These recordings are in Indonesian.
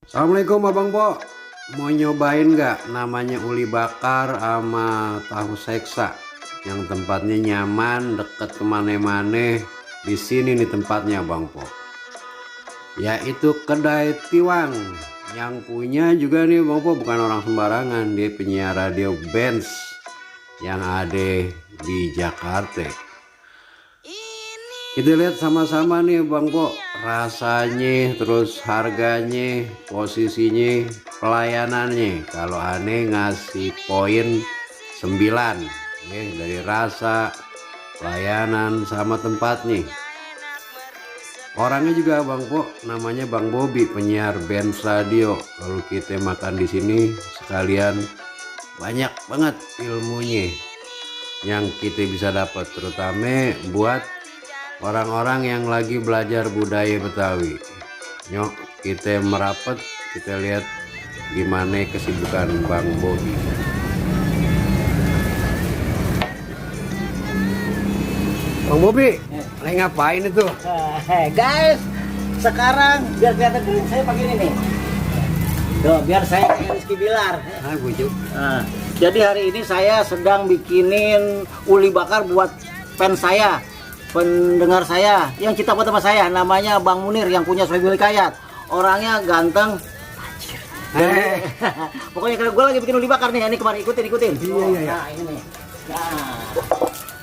Assalamualaikum Abang Po. Mau nyobain nggak namanya uli bakar sama tahu seksa yang tempatnya nyaman, deket kemana-mana. Di sini nih tempatnya Bang Po, yaitu kedai Tiwang. Yang punya juga nih Bang Po bukan orang sembarangan, dia penyiar radio Benz yang ada di Jakarta. Kita lihat sama-sama nih Bang Po, rasanya, terus harganya, posisinya, pelayanannya. Kalau aneh ngasih poin 9 ya, dari rasa, pelayanan, sama tempatnya. Orangnya juga Bang Po, namanya Bang Bobi, penyiar Benz radio. Kalau kita makan di sini sekalian banyak banget ilmunya yang kita bisa dapat, terutama buat orang-orang yang lagi belajar budaya Betawi. Yuk kita merapat, kita lihat gimana kesibukan Bang Bobi. Bang Bobi, lagi ngapain itu? Guys, sekarang biar kelihatan keren saya pakai ini nih. Tuh, biar saya kayak Rizky Bilar. Bujuk. Nah, jadi hari ini saya sedang bikinin uli bakar buat fans saya, pendengar saya yang cinta sama saya, namanya Bang Munir yang punya Sohibul Hikayat. Orangnya ganteng. Pokoknya kalau gue lagi bikin uli bakar nih, ini kemarin ikutin. Iya. Nah, ini nih.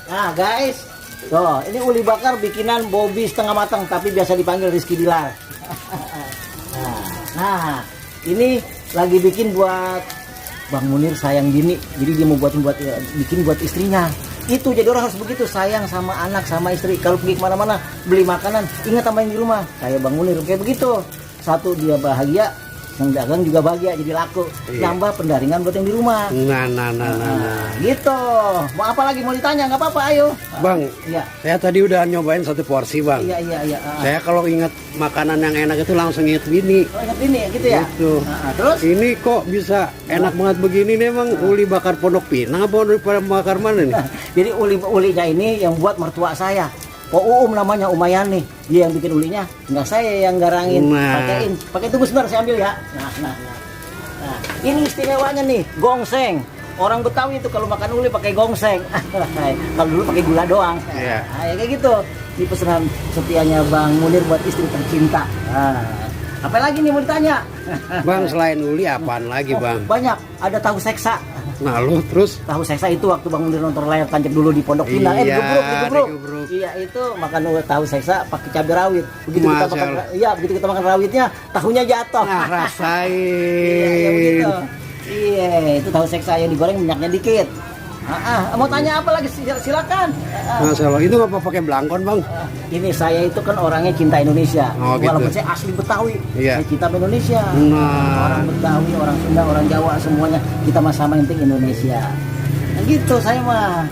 Nah, guys, tuh, ini uli bakar bikinan Bobi setengah matang, tapi biasa dipanggil Rizky Bilar. Nah, ini lagi bikin buat Bang Munir sayang bini, jadi dia mau bikin buat istrinya. Itu jadi orang harus begitu, sayang sama anak sama istri. Kalau pergi kemana-mana beli makanan, ingat tambahin di rumah. Kayak Bang Munir kayak begitu. Satu, dia bahagia, yang dagang juga bahagia, jadi laku. Iya. Nambah pendaringan buat yang di rumah. Nah. Gitu. Mau apa lagi, mau ditanya? Nggak apa-apa, ayo. Bang, Iya. saya tadi udah nyobain satu porsi Bang. Iya. Saya kalau ingat makanan yang enak itu langsung ingat bini. Oh, ingat ini gitu ya. Gitu. Terus? Ini kok bisa enak banget begini nih Bang? Uli bakar Pondok Pinang apa uli bakar mana nih? Jadi ulinya ini yang buat mertua saya. Namanya Umayani, dia yang bikin ulinya, nggak saya yang garangin. Nah. Pakai tunggu sebentar, saya ambil ya. Nah, ini istimewanya nih, gongseng. Orang Betawi itu kalau makan uli pakai gongseng. Kalau dulu pakai gula doang. Iya. Nah, ya kayak gitu. Ini pesanan setianya Bang Munir buat istri tercinta. Nah, apa lagi nih mau ditanya? Bang, selain uli apaan lagi Bang? Banyak, ada tahu seksa. Nah lu terus? Tahu seksa itu waktu Bang Munir nonton layar tancap dulu di Pondok Pinang. Iya, Digubruk. Iya, itu makan tahu seksa pakai cabai rawit. Begitu begitu kita makan rawitnya, tahunya jatuh. Nah rasain. Iya, begitu. Iya, itu tahu seksa yang digoreng minyaknya dikit. Mau tanya apa lagi? Silakan. Masalah itu apa pakai belangkon Bang? Ini saya itu kan orangnya cinta Indonesia. Oh, gitu. Walaupun saya asli Betawi, Iya. saya cinta Indonesia. Nah. Orang Betawi, orang Sunda, orang Jawa, semuanya kita sama yang penting Indonesia. Nah, gitu saya mah.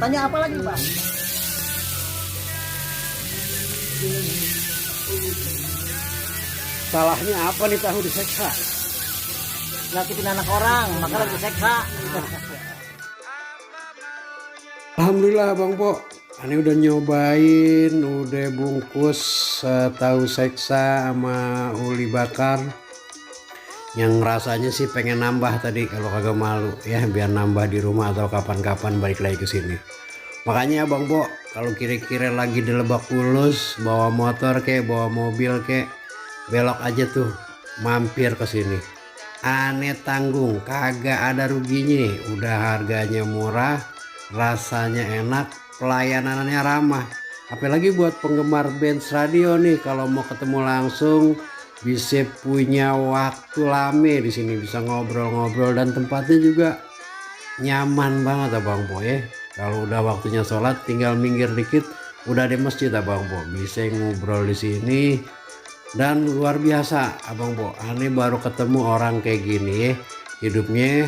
Tanya apa lagi, Pak? Salahnya apa nih tahu diseksa? Nyakitin anak orang, maka lagi seksa. Alhamdulillah Bang Po, ini udah nyobain, udah bungkus tahu seksa sama uli bakar. Yang rasanya sih pengen nambah tadi kalau kagak malu ya, biar nambah di rumah atau kapan-kapan balik lagi ke sini. Makanya Bang Po, kalau kira-kira lagi di Lebak Bulus, bawa motor kek, bawa mobil kek, belok aja tuh, mampir ke sini. Aneh tanggung, kagak ada ruginya, udah harganya murah, rasanya enak, pelayanannya ramah. Apalagi buat penggemar Benz radio nih, kalau mau ketemu langsung bisa punya waktu lama di sini, bisa ngobrol-ngobrol, dan tempatnya juga nyaman banget Abang Po ya. Kalau udah waktunya sholat tinggal minggir dikit udah ada masjid Abang Po, bisa ngobrol di sini. Dan luar biasa Abang Po, aneh baru ketemu orang kayak gini ya, hidupnya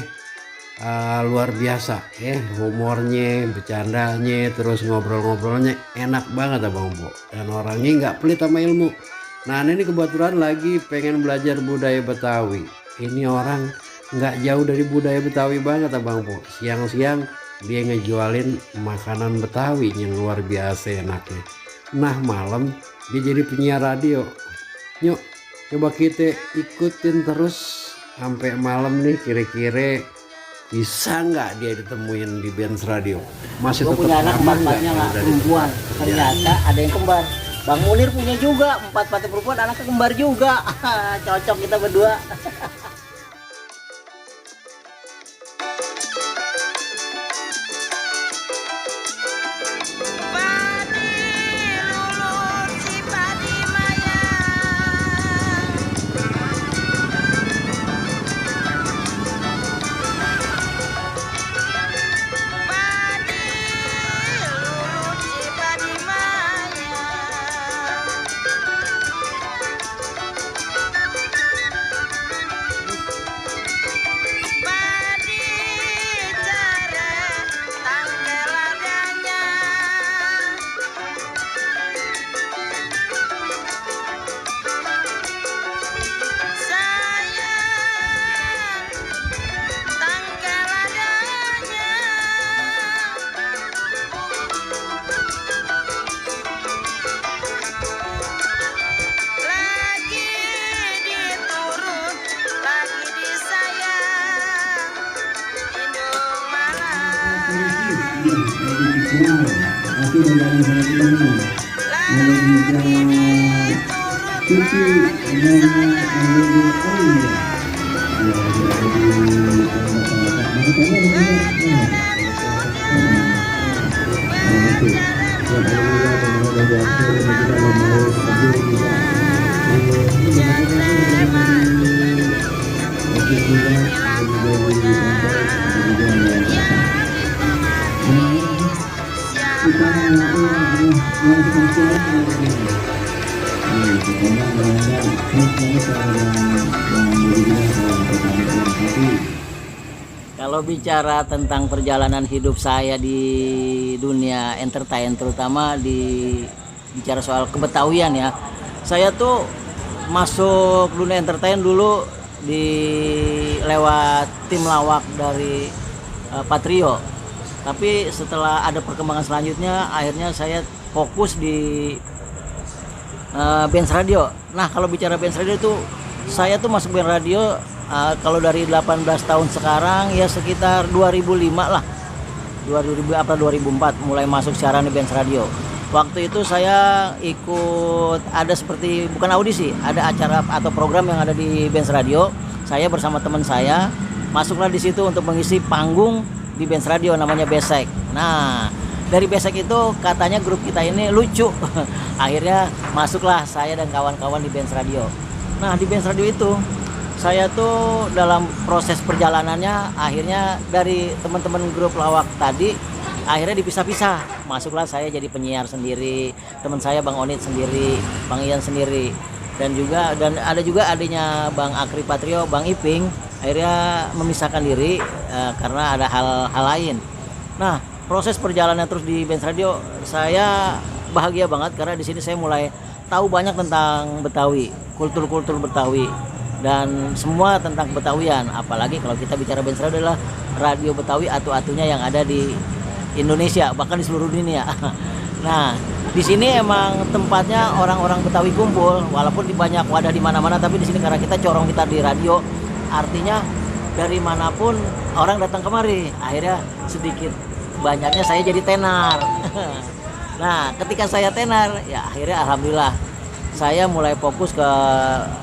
luar biasa ya, humornya, bercandanya, terus ngobrol-ngobrolnya enak banget Abang Po, dan orangnya nggak pelit sama ilmu. Nah ini kebetulan lagi pengen belajar budaya Betawi. Ini orang nggak jauh dari budaya Betawi banget Abang Po. Siang-siang dia ngejualin makanan Betawi yang luar biasa enaknya. Nah malam dia jadi penyiar radio. Yuk Coba kita ikutin terus sampai malam nih, kira-kira bisa nggak dia ditemuin di Benz Radio? Masih Gue tetap punya anak aman empat-empatnya nggak perempuan. Ternyata ada yang kembar. Bang Munir punya juga empat-empatnya perempuan, anaknya kembar juga. Cocok kita berdua. Kalau bicara tentang perjalanan hidup saya di dunia entertain, terutama bicara soal kebetawian ya, saya tuh masuk dunia entertain dulu lewat tim lawak dari Patrio. Tapi setelah ada perkembangan selanjutnya, akhirnya saya fokus di Benz Radio. Nah, kalau bicara Benz Radio itu, saya tuh masuk Benz Radio kalau dari 18 tahun sekarang ya sekitar 2005 lah. 2004 mulai masuk siaran di Benz Radio. Waktu itu saya ikut ada seperti bukan audisi, ada acara atau program yang ada di Benz Radio. Saya bersama teman saya masuklah di situ untuk mengisi panggung di Benz Radio, namanya Besek. Nah, dari Besek itu katanya grup kita ini lucu. Akhirnya masuklah saya dan kawan-kawan di Benz Radio. Nah, di Benz Radio itu saya tuh dalam proses perjalanannya akhirnya dari teman-teman grup lawak tadi akhirnya dipisah-pisah. Masuklah saya jadi penyiar sendiri, teman saya Bang Onit sendiri, Bang Ian sendiri, dan ada juga adiknya Bang Akri Patrio, Bang Iping, akhirnya memisahkan diri karena ada hal lain. Nah, proses perjalanan terus di Benz Radio, saya bahagia banget karena di sini saya mulai tahu banyak tentang Betawi, kultur-kultur Betawi, dan semua tentang Betawian. Apalagi kalau kita bicara Benz Radio adalah radio Betawi atu-atunya yang ada di Indonesia, bahkan di seluruh dunia. Nah, di sini emang tempatnya orang-orang Betawi kumpul, walaupun di banyak wadah di mana-mana, tapi di sini karena kita corong kita di radio, artinya dari manapun orang datang kemari. Akhirnya sedikit banyaknya saya jadi tenar. Nah, ketika saya tenar, ya akhirnya alhamdulillah saya mulai fokus ke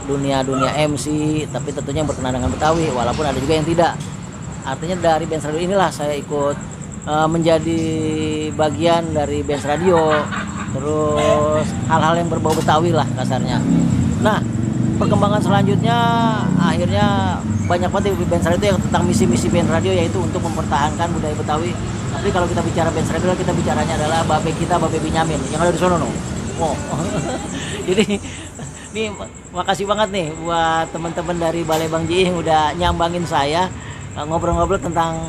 dunia MC, tapi tentunya yang berkenaan dengan Betawi, walaupun ada juga yang tidak. Artinya dari Benz Radio inilah saya ikut menjadi bagian dari Benz Radio, terus hal-hal yang berbau Betawi lah kasarnya. Nah, perkembangan selanjutnya akhirnya banyak banget di Benz Radio yang tentang misi-misi Benz Radio, yaitu untuk mempertahankan budaya Betawi. Tapi kalau kita bicara Benz Radio, kita bicaranya adalah Babe Binyamin yang ada di sono. Oh. Jadi ini makasih banget nih buat teman-teman dari Balai Bang Jiing udah nyambangin saya ngobrol-ngobrol tentang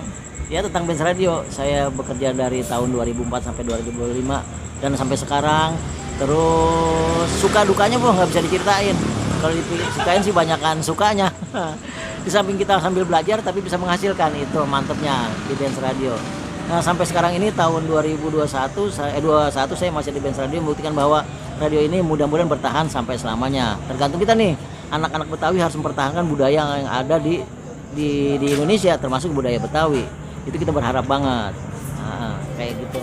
Benz Radio. Saya bekerja dari tahun 2004 sampai 2025 dan sampai sekarang. Terus suka dukanya nggak bisa diceritain. Kalau diceritain sih banyakan sukanya. Di samping kita sambil belajar tapi bisa menghasilkan, itu mantepnya di Benz Radio. Nah, sampai sekarang ini tahun 2021 saya masih di Benz Radio, membuktikan bahwa radio ini mudah-mudahan bertahan sampai selamanya. Tergantung kita nih, anak-anak Betawi harus mempertahankan budaya yang ada di Indonesia, termasuk budaya Betawi. Itu kita berharap banget. Kayak gitu.